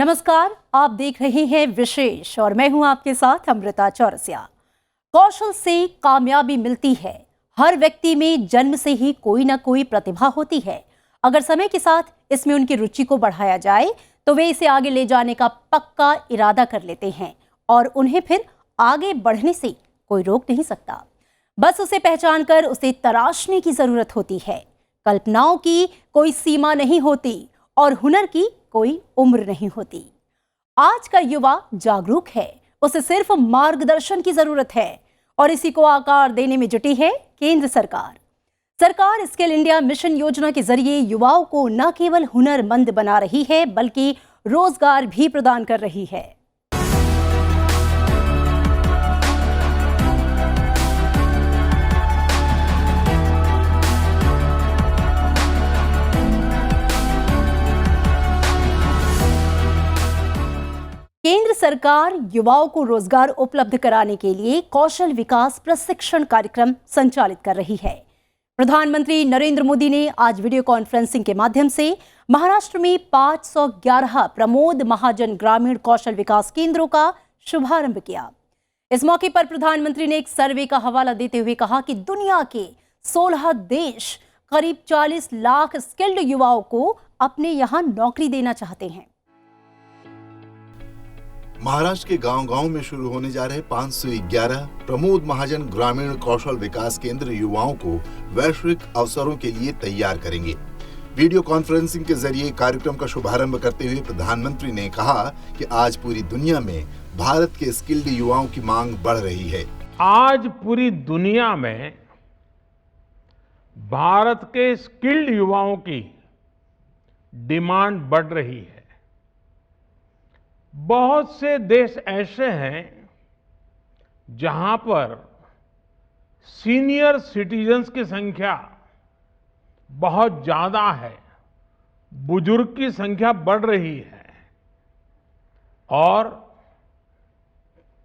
नमस्कार, आप देख रहे हैं विशेष और मैं हूं आपके साथ अमृता चौरसिया। कौशल से कामयाबी मिलती है। हर व्यक्ति में जन्म से ही कोई ना कोई प्रतिभा होती है। अगर समय के साथ इसमें उनकी रुचि को बढ़ाया जाए तो वे इसे आगे ले जाने का पक्का इरादा कर लेते हैं और उन्हें फिर आगे बढ़ने से कोई रोक नहीं सकता। बस उसे पहचान कर उसे तराशने की जरूरत होती है। कल्पनाओं की कोई सीमा नहीं होती और हुनर की कोई उम्र नहीं होती। आज का युवा जागरूक है, उसे सिर्फ मार्गदर्शन की जरूरत है और इसी को आकार देने में जुटी है केंद्र सरकार। सरकार स्किल इंडिया मिशन योजना के जरिए युवाओं को न केवल हुनरमंद बना रही है बल्कि रोजगार भी प्रदान कर रही है। केंद्र सरकार युवाओं को रोजगार उपलब्ध कराने के लिए कौशल विकास प्रशिक्षण कार्यक्रम संचालित कर रही है। प्रधानमंत्री नरेंद्र मोदी ने आज वीडियो कॉन्फ्रेंसिंग के माध्यम से महाराष्ट्र में 511 प्रमोद महाजन ग्रामीण कौशल विकास केंद्रों का शुभारंभ किया। इस मौके पर प्रधानमंत्री ने एक सर्वे का हवाला देते हुए कहा कि दुनिया के 16 देश करीब 40 लाख स्किल्ड युवाओं को अपने यहां नौकरी देना चाहते हैं। महाराष्ट्र के गांव-गांव में शुरू होने जा रहे 511 प्रमोद महाजन ग्रामीण कौशल विकास केंद्र युवाओं को वैश्विक अवसरों के लिए तैयार करेंगे। वीडियो कॉन्फ्रेंसिंग के जरिए कार्यक्रम का शुभारंभ करते हुए प्रधानमंत्री ने कहा कि आज पूरी दुनिया में भारत के स्किल्ड युवाओं की मांग बढ़ रही है। आज पूरी दुनिया में भारत के स्किल्ड युवाओं की डिमांड बढ़ रही है। बहुत से देश ऐसे हैं जहां पर सीनियर सिटीजन्स की संख्या बहुत ज्यादा है, बुजुर्ग की संख्या बढ़ रही है और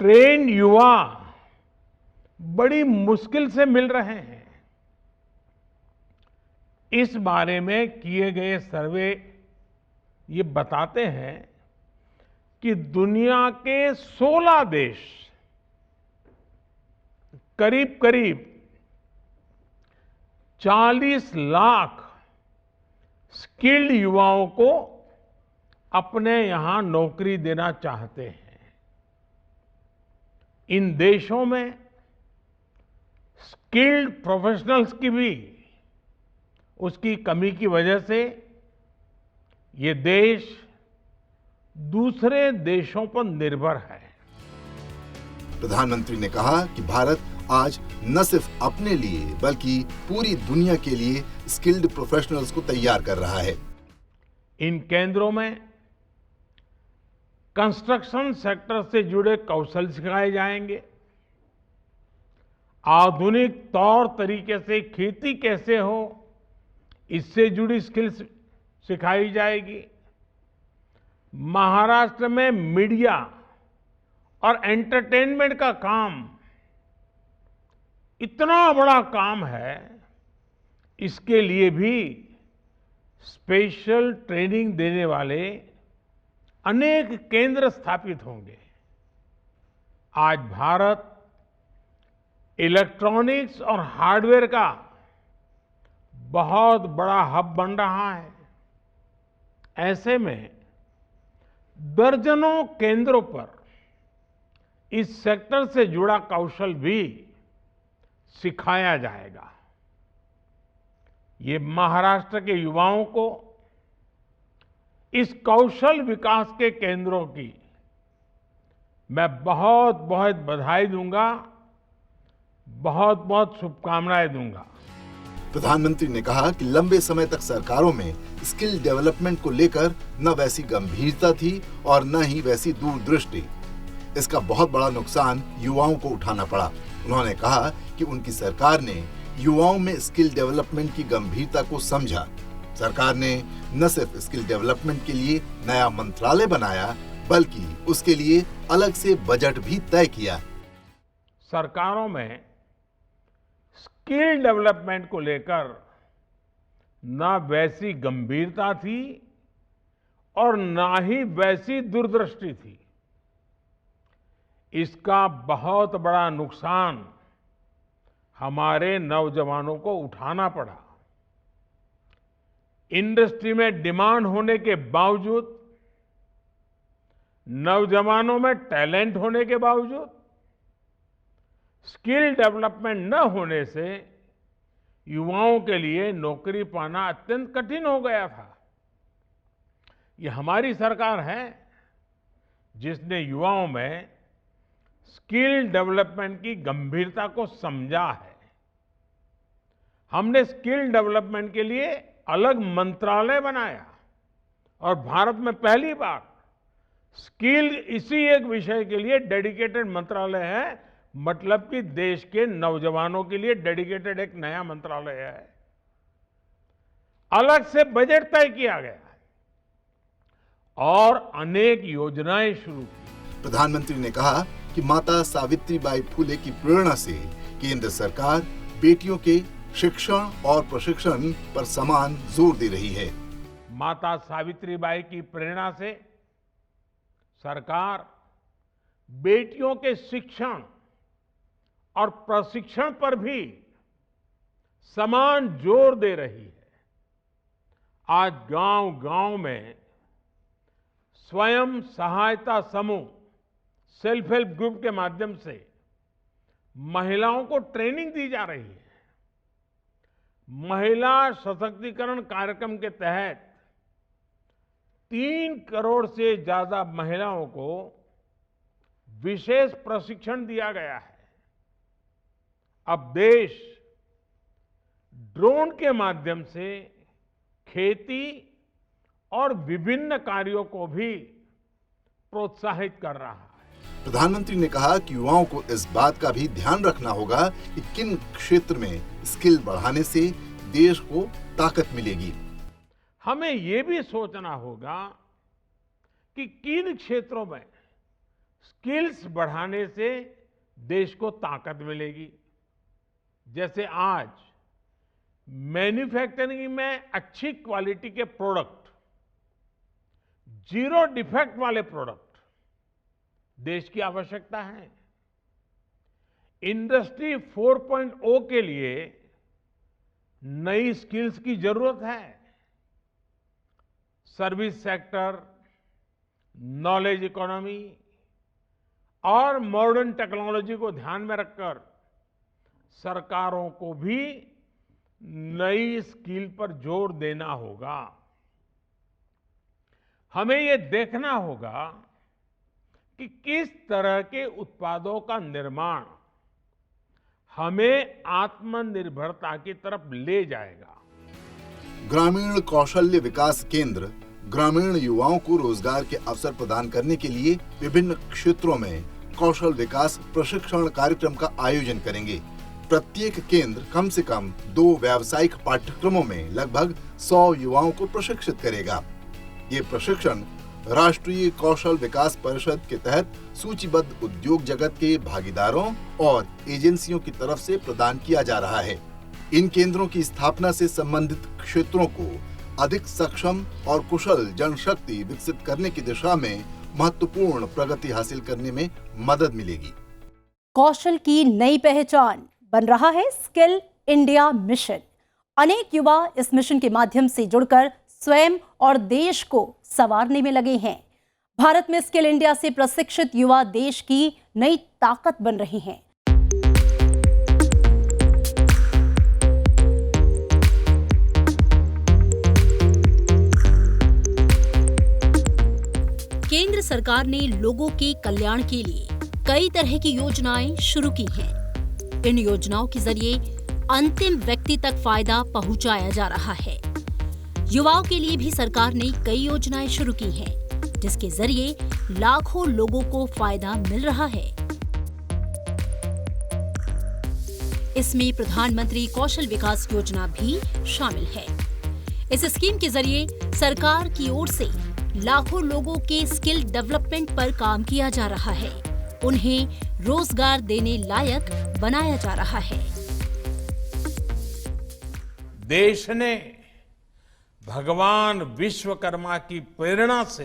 ट्रेन युवा बड़ी मुश्किल से मिल रहे हैं। इस बारे में किए गए सर्वे ये बताते हैं कि दुनिया के 16 देश करीब करीब 40 लाख स्किल्ड युवाओं को अपने यहां नौकरी देना चाहते हैं। इन देशों में स्किल्ड प्रोफेशनल्स की भी उसकी कमी की वजह से ये देश दूसरे देशों पर निर्भर है। प्रधानमंत्री ने कहा कि भारत आज न सिर्फ अपने लिए बल्कि पूरी दुनिया के लिए स्किल्ड प्रोफेशनल्स को तैयार कर रहा है। इन केंद्रों में कंस्ट्रक्शन सेक्टर से जुड़े कौशल सिखाए जाएंगे, आधुनिक तौर तरीके से खेती कैसे हो इससे जुड़ी स्किल्स सिखाई जाएगी। महाराष्ट्र में मीडिया और एंटरटेनमेंट का काम इतना बड़ा काम है, इसके लिए भी स्पेशल ट्रेनिंग देने वाले अनेक केंद्र स्थापित होंगे। आज भारत इलेक्ट्रॉनिक्स और हार्डवेयर का बहुत बड़ा हब बन रहा है। ऐसे में दर्जनों केंद्रों पर इस सेक्टर से जुड़ा कौशल भी सिखाया जाएगा। ये महाराष्ट्र के युवाओं को इस कौशल विकास के केंद्रों की मैं बहुत बहुत बधाई दूंगा, बहुत बहुत शुभकामनाएं दूंगा। प्रधानमंत्री ने कहा कि लंबे समय तक सरकारों में स्किल डेवलपमेंट को लेकर न वैसी गंभीरता थी और न ही वैसी दूरदृष्टि। इसका बहुत बड़ा नुकसान युवाओं को उठाना पड़ा। उन्होंने कहा कि उनकी सरकार ने युवाओं में स्किल डेवलपमेंट की गंभीरता को समझा। सरकार ने न सिर्फ स्किल डेवलपमेंट के लिए नया मंत्रालय बनाया बल्कि उसके लिए अलग से बजट भी तय किया। सरकारों में स्किल डेवलपमेंट को लेकर न वैसी गंभीरता थी और ना ही वैसी दूरदृष्टि थी। इसका बहुत बड़ा नुकसान हमारे नौजवानों को उठाना पड़ा। इंडस्ट्री में डिमांड होने के बावजूद, नौजवानों में टैलेंट होने के बावजूद, स्किल डेवलपमेंट न होने से युवाओं के लिए नौकरी पाना अत्यंत कठिन हो गया था। ये हमारी सरकार है जिसने युवाओं में स्किल डेवलपमेंट की गंभीरता को समझा है। हमने स्किल डेवलपमेंट के लिए अलग मंत्रालय बनाया और भारत में पहली बार स्किल इसी एक विषय के लिए डेडिकेटेड मंत्रालय है। मतलब कि देश के नौजवानों के लिए डेडिकेटेड एक नया मंत्रालय है। अलग से बजट तय किया गया और अनेक योजनाएं शुरू की। प्रधानमंत्री ने कहा कि माता सावित्रीबाई फुले की प्रेरणा से केंद्र सरकार बेटियों के शिक्षण और प्रशिक्षण पर समान जोर दे रही है। माता सावित्रीबाई की प्रेरणा से सरकार बेटियों के शिक्षण और प्रशिक्षण पर भी समान जोर दे रही है। आज गांव-गांव में स्वयं सहायता समूह, सेल्फ हेल्प ग्रुप के माध्यम से महिलाओं को ट्रेनिंग दी जा रही है। महिला सशक्तिकरण कार्यक्रम के तहत 3 करोड़ से ज्यादा महिलाओं को विशेष प्रशिक्षण दिया गया है। अब देश ड्रोन के माध्यम से खेती और विभिन्न कार्यों को भी प्रोत्साहित कर रहा है। प्रधानमंत्री ने कहा कि युवाओं को इस बात का भी ध्यान रखना होगा कि किन क्षेत्र में स्किल बढ़ाने से देश को ताकत मिलेगी। हमें ये भी सोचना होगा कि किन क्षेत्रों में स्किल्स बढ़ाने से देश को ताकत मिलेगी। जैसे आज मैन्युफैक्चरिंग में अच्छी क्वालिटी के प्रोडक्ट, जीरो डिफेक्ट वाले प्रोडक्ट देश की आवश्यकता है। इंडस्ट्री 4.0 के लिए नई स्किल्स की जरूरत है। सर्विस सेक्टर, नॉलेज इकोनॉमी और मॉडर्न टेक्नोलॉजी को ध्यान में रखकर सरकारों को भी नई स्किल पर जोर देना होगा। हमें ये देखना होगा कि किस तरह के उत्पादों का निर्माण हमें आत्मनिर्भरता की तरफ ले जाएगा। ग्रामीण कौशल्य विकास केंद्र ग्रामीण युवाओं को रोजगार के अवसर प्रदान करने के लिए विभिन्न क्षेत्रों में कौशल विकास प्रशिक्षण कार्यक्रम का आयोजन करेंगे। प्रत्येक केंद्र कम से कम 2 व्यावसायिक पाठ्यक्रमों में लगभग 100 युवाओं को प्रशिक्षित करेगा। ये प्रशिक्षण राष्ट्रीय कौशल विकास परिषद के तहत सूचीबद्ध उद्योग जगत के भागीदारों और एजेंसियों की तरफ से प्रदान किया जा रहा है। इन केंद्रों की स्थापना से संबंधित क्षेत्रों को अधिक सक्षम और कुशल जनशक्ति विकसित करने की दिशा में महत्वपूर्ण प्रगति हासिल करने में मदद मिलेगी। कौशल की नई पहचान बन रहा है स्किल इंडिया मिशन। अनेक युवा इस मिशन के माध्यम से जुड़कर स्वयं और देश को संवारने में लगे हैं। भारत में स्किल इंडिया से प्रशिक्षित युवा देश की नई ताकत बन रहे हैं। केंद्र सरकार ने लोगों के कल्याण के लिए कई तरह की योजनाएं शुरू की हैं। इन योजनाओं के जरिए अंतिम व्यक्ति तक फायदा पहुंचाया जा रहा है। युवाओं के लिए भी सरकार ने कई योजनाएं शुरू की हैं, जिसके जरिए लाखों लोगों को फायदा मिल रहा है। इसमें प्रधानमंत्री कौशल विकास योजना भी शामिल है। इस स्कीम के जरिए सरकार की ओर से लाखों लोगों के स्किल डेवलपमेंट पर काम किया जा रहा है। उन्हें रोजगार देने लायक बनाया जा रहा है। देश ने भगवान विश्वकर्मा की प्रेरणा से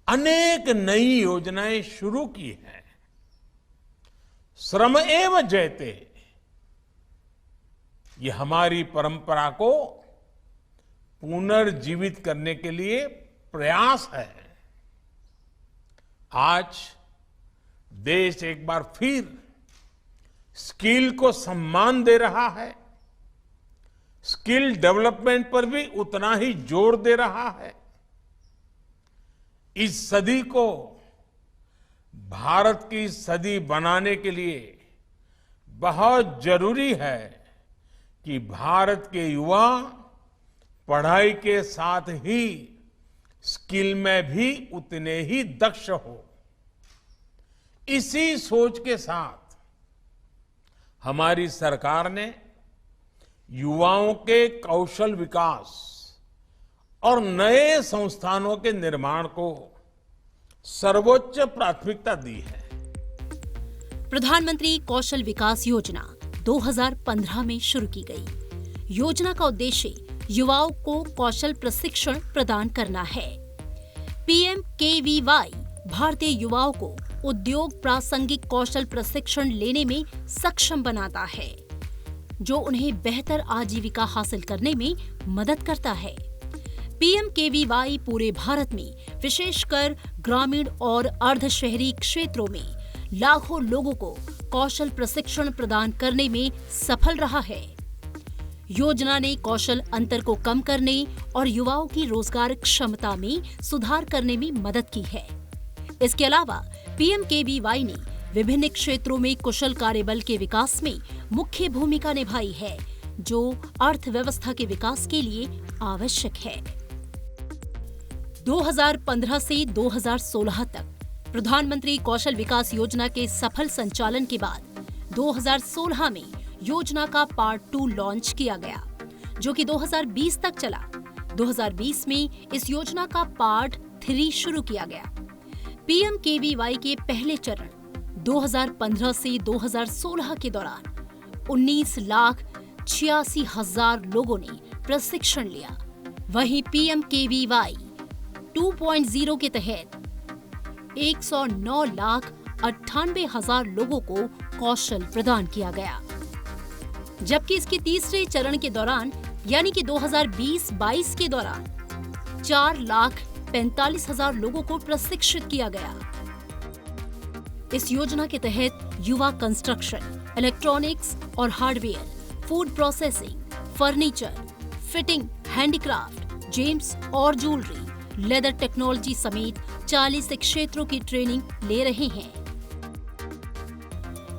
अनेक नई योजनाएं शुरू की हैं। श्रम एव जयते, ये हमारी परंपरा को पुनर्जीवित करने के लिए प्रयास है। आज देश एक बार फिर स्किल को सम्मान दे रहा है, स्किल डेवलपमेंट पर भी उतना ही जोर दे रहा है। इस सदी को भारत की सदी बनाने के लिए बहुत जरूरी है कि भारत के युवा पढ़ाई के साथ ही स्किल में भी उतने ही दक्ष हो। इसी सोच के साथ हमारी सरकार ने युवाओं के कौशल विकास और नए संस्थानों के निर्माण को सर्वोच्च प्राथमिकता दी है। प्रधानमंत्री कौशल विकास योजना 2015 में शुरू की गई। योजना का उद्देश्य युवाओं को कौशल प्रशिक्षण प्रदान करना है। PMKVY भारतीय युवाओं को उद्योग प्रासंगिक कौशल प्रशिक्षण लेने में सक्षम बनाता है, जो उन्हें बेहतर आजीविका हासिल करने में मदद करता है। PMKVY पूरे भारत में विशेषकर ग्रामीण और अर्ध शहरी क्षेत्रों में लाखों लोगों को कौशल प्रशिक्षण प्रदान करने में सफल रहा है। योजना ने कौशल अंतर को कम करने और युवाओं की रोजगार क्षमता में सुधार करने में मदद की है। इसके अलावा PMKVY ने विभिन्न क्षेत्रों में कुशल कार्यबल के विकास में मुख्य भूमिका निभाई है, जो अर्थव्यवस्था के विकास के लिए आवश्यक है। 2015 से 2016 तक प्रधानमंत्री कौशल विकास योजना के सफल संचालन के बाद 2016 में योजना का पार्ट 2 लॉन्च किया गया, जो कि 2020 तक चला। 2020 में इस योजना का पार्ट 3 शुरू किया गया। PMKVY के पहले चरण 2015 से 2016 के दौरान 19,86,000 लोगों ने प्रशिक्षण लिया। वहीं PMKVY 2.0 के तहत 109,98,000 लोगों को कौशल प्रदान किया गया, जबकि इसके तीसरे चरण के दौरान यानी कि 2020-22 के दौरान 4,45,000 लोगों को प्रशिक्षित किया गया। इस योजना के तहत युवा कंस्ट्रक्शन, इलेक्ट्रॉनिक्स और hardware, food processing, furniture, fitting, handicraft, James और ज्वेलरी, लेदर टेक्नोलॉजी समेत 40 क्षेत्रों की ट्रेनिंग ले रहे हैं।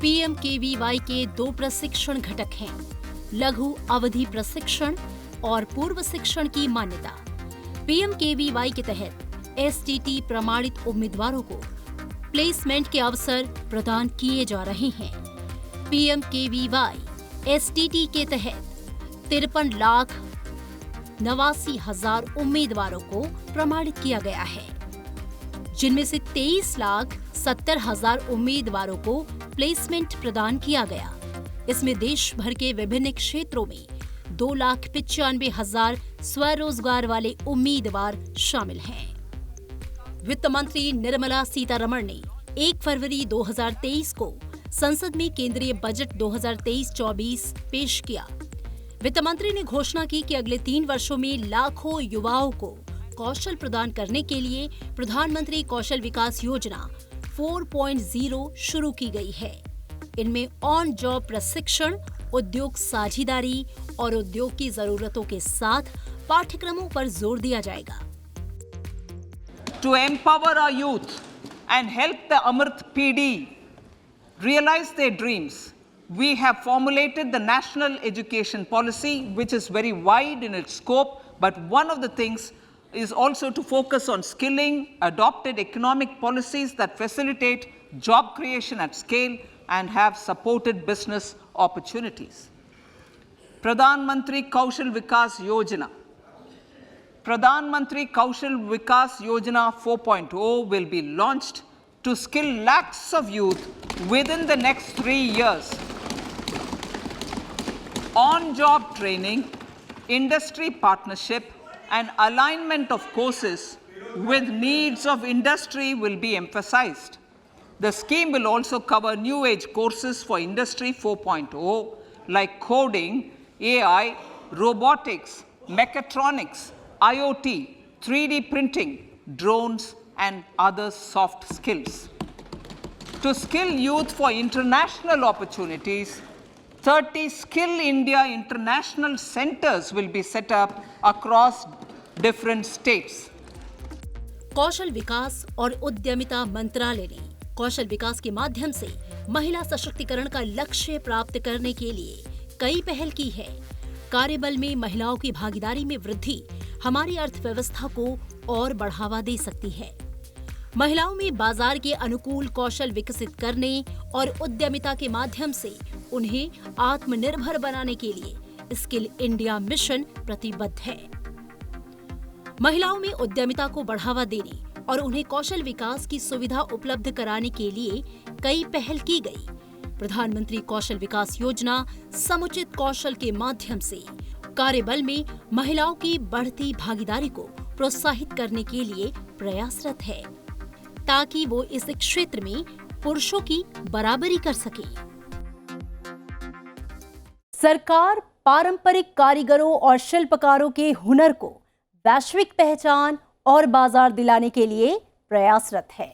PMKVY के 2 प्रशिक्षण घटक हैं, लघु अवधि प्रशिक्षण और पूर्व शिक्षण की मान्यता। PMKVY के तहत STT प्रमाणित उम्मीदवारों को प्लेसमेंट के अवसर प्रदान किए जा रहे हैं। PMKVY STT के तहत 53,89,000 उम्मीदवारों को प्रमाणित किया गया है, जिनमें से 23,70,000 उम्मीदवारों को प्लेसमेंट प्रदान किया गया। इसमें देश भर के विभिन्न क्षेत्रों में 2,95,000 स्वरोजगार वाले उम्मीदवार शामिल हैं। वित्त मंत्री निर्मला सीतारमण ने 1 फरवरी 2023 को संसद में केंद्रीय बजट 2023-24 पेश किया। वित्त मंत्री ने घोषणा की कि अगले 3 वर्षों में लाखों युवाओं को कौशल प्रदान करने के लिए प्रधानमंत्री कौशल विकास योजना 4.0 शुरू की गई है। इनमें ऑन जॉब प्रशिक्षण, उद्योग साझेदारी और उद्योग की जरूरतों के साथ पाठ्यक्रमों पर जोर दिया जाएगा। To empower our youth and help the Amrit PD realize their dreams, we have formulated the National Education Policy, which is very wide in its scope, but one of the things is also to focus on skilling, adopted economic policies that facilitate job creation at scale and have supported business opportunities. Pradhan Mantri Kaushal Vikas Yojana. Pradhan Mantri Kaushal Vikas Yojana 4.0 will be launched to skill lakhs of youth within the next 3 years. On-job training, industry partnership and alignment of courses with needs of industry will be emphasized. The scheme will also cover new age courses for Industry 4.0 like coding, AI, robotics, mechatronics, IoT, 3D printing, drones, and other soft skills. To skill youth for international opportunities, 30 Skill India International Centers will be set up across different states. कौशल विकास और उद्यमिता मंत्रालय ने कौशल विकास के माध्यम से महिला सशक्तिकरण का लक्ष्य प्राप्त करने के लिए कई पहल की है। कार्यबल में महिलाओं की भागीदारी में वृद्धि हमारी अर्थव्यवस्था को और बढ़ावा दे सकती है। महिलाओं में बाजार के अनुकूल कौशल विकसित करने और उद्यमिता के माध्यम से उन्हें आत्मनिर्भर बनाने के लिए स्किल इंडिया मिशन प्रतिबद्ध है। महिलाओं में उद्यमिता को बढ़ावा देने और उन्हें कौशल विकास की सुविधा उपलब्ध कराने के लिए कई पहल की गई। प्रधानमंत्री कौशल विकास योजना समुचित कौशल के माध्यम से कार्यबल में महिलाओं की बढ़ती भागीदारी को प्रोत्साहित करने के लिए प्रयासरत है, ताकि वो इस क्षेत्र में पुरुषों की बराबरी कर सके। सरकार पारंपरिक कारीगरों और शिल्पकारों के हुनर को वैश्विक पहचान और बाजार दिलाने के लिए प्रयासरत है।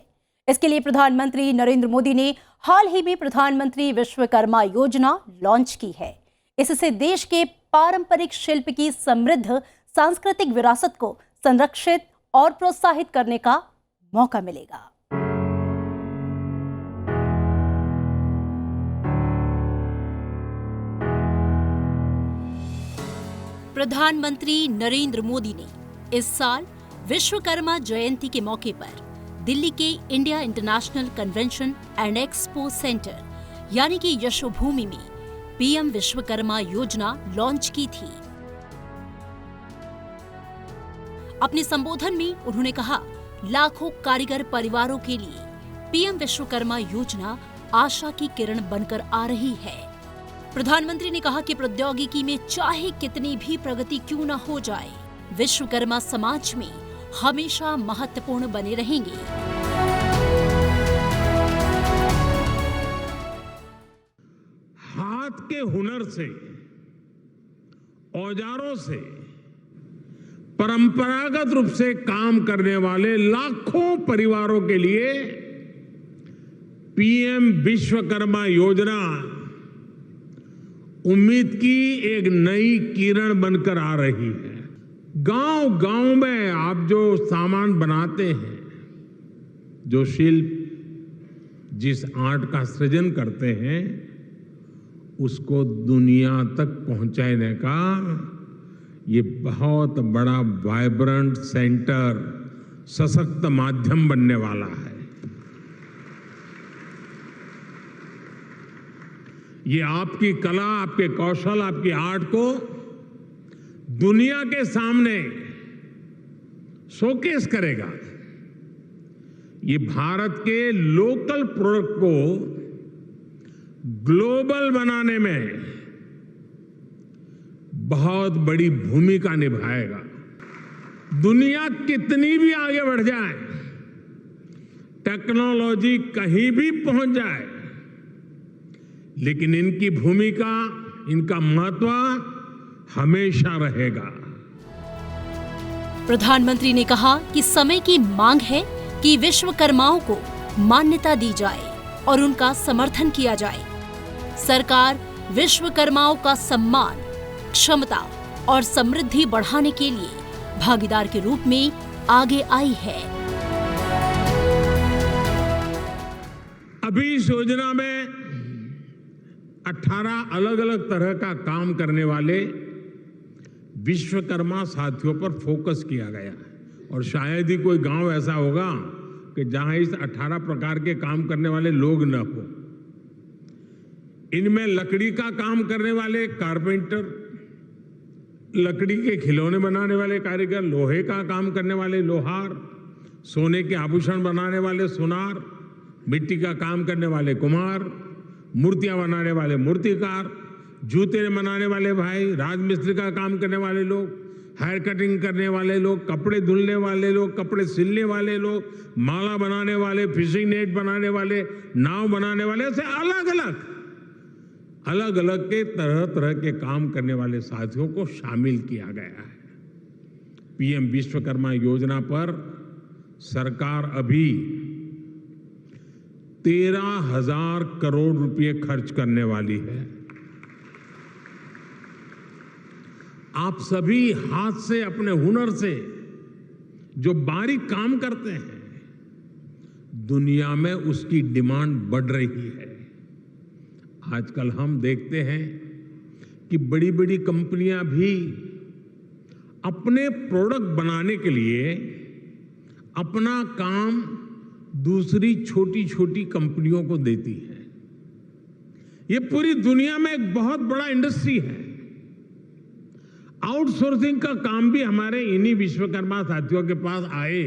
इसके लिए प्रधानमंत्री नरेंद्र मोदी ने हाल ही में प्रधानमंत्री विश्वकर्मा योजना लॉन्च की है। इससे देश के पारंपरिक शिल्प की समृद्ध सांस्कृतिक विरासत को संरक्षित और प्रोत्साहित करने का मौका मिलेगा। प्रधानमंत्री नरेंद्र मोदी ने इस साल विश्वकर्मा जयंती के मौके पर दिल्ली के India international convention and expo centre यानी कि यशोभूमि में पीएम विश्वकर्मा योजना लॉन्च की थी। अपने संबोधन में उन्होंने कहा, लाखों कारीगर परिवारों के लिए पीएम विश्वकर्मा योजना आशा की किरण बनकर आ रही है। प्रधानमंत्री ने कहा कि प्रौद्योगिकी में चाहे कितनी भी प्रगति क्यों न हो जाए, विश्वकर्मा समाज में हमेशा महत्वपूर्ण बने रहेंगे। हाथ के हुनर से, औजारों से परंपरागत रूप से काम करने वाले लाखों परिवारों के लिए पीएम विश्वकर्मा योजना उम्मीद की एक नई किरण बनकर आ रही है। गांव-गांव में आप जो सामान बनाते हैं, जो शिल्प, जिस आर्ट का सृजन करते हैं, उसको दुनिया तक पहुंचाने का ये बहुत बड़ा वाइब्रेंट सेंटर, सशक्त माध्यम बनने वाला है। ये आपकी कला, आपके कौशल, आपकी आर्ट को दुनिया के सामने शोकेस करेगा। ये भारत के लोकल प्रोडक्ट को ग्लोबल बनाने में बहुत बड़ी भूमिका निभाएगा। दुनिया कितनी भी आगे बढ़ जाए, टेक्नोलॉजी कहीं भी पहुंच जाए, लेकिन इनकी भूमिका, इनका महत्व हमेशा रहेगा। प्रधानमंत्री ने कहा कि समय की मांग है कि विश्वकर्माओं को मान्यता दी जाए और उनका समर्थन किया जाए। सरकार विश्वकर्माओं का सम्मान, क्षमता और समृद्धि बढ़ाने के लिए भागीदार के रूप में आगे आई है। अभी इस योजना में 18 अलग अलग तरह का काम करने वाले विश्वकर्मा साथियों पर फोकस किया गया है। और शायद ही कोई गांव ऐसा होगा कि जहां इस 18 प्रकार के काम करने वाले लोग न हो। इनमें लकड़ी का काम करने वाले कारपेंटर, लकड़ी के खिलौने बनाने वाले कारीगर, लोहे का काम करने वाले लोहार, सोने के आभूषण बनाने वाले सुनार, मिट्टी का काम करने वाले कुम्हार, मूर्तियां बनाने वाले मूर्तिकार, जूते बनाने वाले भाई, राजमिस्त्री का काम करने वाले लोग, हेयर कटिंग करने वाले लोग, कपड़े धुलने वाले लोग, कपड़े सिलने वाले लोग, माला बनाने वाले, फिशिंग नेट बनाने वाले, नाव बनाने वाले, ऐसे अलग अलग के तरह तरह के काम करने वाले साथियों को शामिल किया गया है। पीएम विश्वकर्मा योजना पर सरकार अभी 13,000 करोड़ रुपए खर्च करने वाली है। आप सभी हाथ से, अपने हुनर से जो बारीक काम करते हैं, दुनिया में उसकी डिमांड बढ़ रही है। आजकल हम देखते हैं कि बड़ी बड़ी कंपनियां भी अपने प्रोडक्ट बनाने के लिए अपना काम दूसरी छोटी छोटी कंपनियों को देती है। ये पूरी दुनिया में एक बहुत बड़ा इंडस्ट्री है। आउटसोर्सिंग का काम भी हमारे इन्हीं विश्वकर्मा साथियों के पास आए।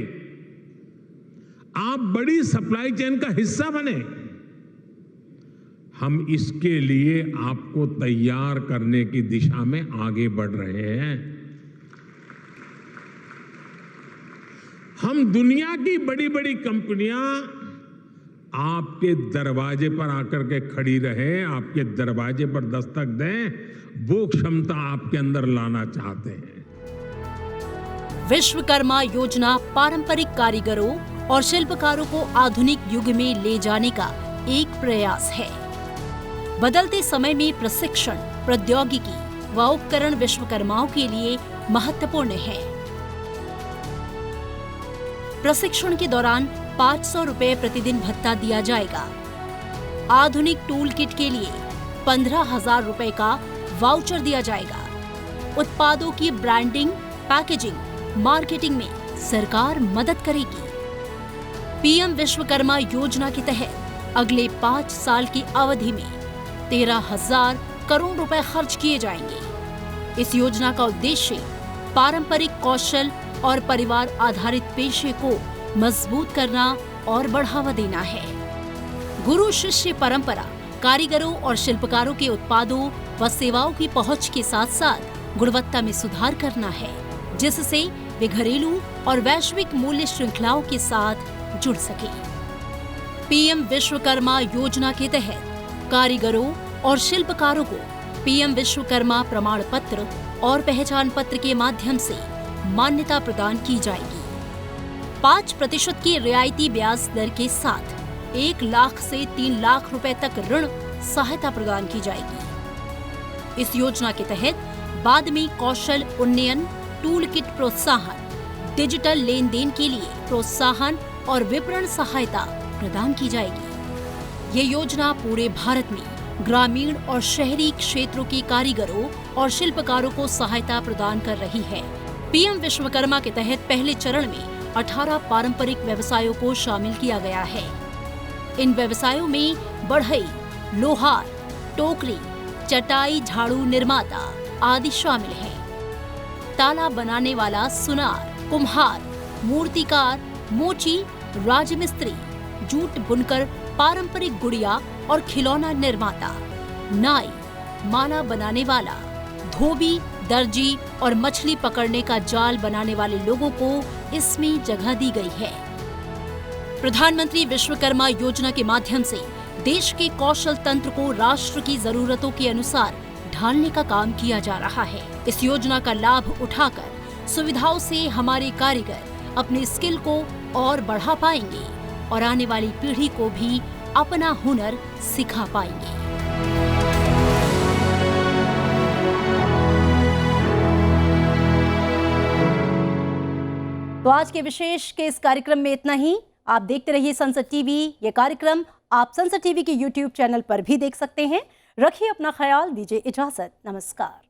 आप बड़ी सप्लाई चेन का हिस्सा बने। हम इसके लिए आपको तैयार करने की दिशा में आगे बढ़ रहे हैं। हम दुनिया की बड़ी बड़ी कंपनियां आपके दरवाजे पर आकर के खड़ी रहें, आपके दरवाजे पर दस्तक दें, वो क्षमता आपके अंदर लाना चाहते हैं। विश्वकर्मा योजना पारंपरिक कारीगरों और शिल्पकारों को आधुनिक युग में ले जाने का एक प्रयास है। बदलते समय में प्रशिक्षण, प्रौद्योगिकी व उपकरण विश्वकर्माओं के लिए महत्वपूर्ण है। प्रशिक्षण के दौरान 500 रुपए प्रतिदिन भत्ता दिया जाएगा। आधुनिक टूल किट के लिए 15,000 रुपए का वाउचर दिया जाएगा। उत्पादों की ब्रांडिंग, पैकेजिंग, मार्केटिंग में सरकार मदद करेगी। पीएम विश्वकर्मा योजना के तहत अगले 5 साल की अवधि में 13,000 करोड़ रुपए खर्च किए जाएंगे। इस योजना का उद्देश्य पारंपरिक कौशल और परिवार आधारित पेशे को मजबूत करना और बढ़ावा देना है। गुरु शिष्य परंपरा कारीगरों और शिल्पकारों के उत्पादों व सेवाओं की पहुंच के साथ साथ गुणवत्ता में सुधार करना है, जिससे वे घरेलू और वैश्विक मूल्य श्रृंखलाओं के साथ जुड़ सके। पीएम विश्वकर्मा योजना के तहत कारीगरों और शिल्पकारों को पीएम विश्वकर्मा प्रमाण पत्र और पहचान पत्र के माध्यम से मान्यता प्रदान की जाएगी। 5% की रियायती ब्याज दर के साथ 1 लाख से 3 लाख रुपए तक ऋण सहायता प्रदान की जाएगी। इस योजना के तहत बाद में कौशल उन्नयन, टूल किट प्रोत्साहन, डिजिटल लेन देन के लिए प्रोत्साहन और विपणन सहायता प्रदान की जाएगी। ये योजना पूरे भारत में ग्रामीण और शहरी क्षेत्रों के कारीगरों और शिल्पकारों को सहायता प्रदान कर रही है। पीएम विश्वकर्मा के तहत पहले चरण में 18 पारंपरिक व्यवसायों को शामिल किया गया है। इन व्यवसायों में बढ़ई, लोहार, टोकरी, चटाई झाड़ू निर्माता आदि शामिल हैं। ताला बनाने वाला सुनार, कुम्हार, मूर्तिकार, मोची, राजमिस्त्री, जूट बुनकर, पारंपरिक गुड़िया और खिलौना निर्माता, नाई, माला बनाने वाला, धोबी, दर्जी और मछली पकड़ने का जाल बनाने वाले लोगों को इसमें जगह दी गई है। प्रधानमंत्री विश्वकर्मा योजना के माध्यम से देश के कौशल तंत्र को राष्ट्र की जरूरतों के अनुसार ढालने का काम किया जा रहा है। इस योजना का लाभ उठाकर सुविधाओं से हमारे कारीगर अपने स्किल को और बढ़ा पाएंगे और आने वाली पीढ़ी को भी अपना हुनर सिखा पाएंगे। तो आज के विशेष के इस कार्यक्रम में इतना ही। आप देखते रहिए संसद टीवी। ये कार्यक्रम आप संसद टीवी के YouTube चैनल पर भी देख सकते हैं। रखिए अपना ख्याल, दीजिए इजाजत। नमस्कार।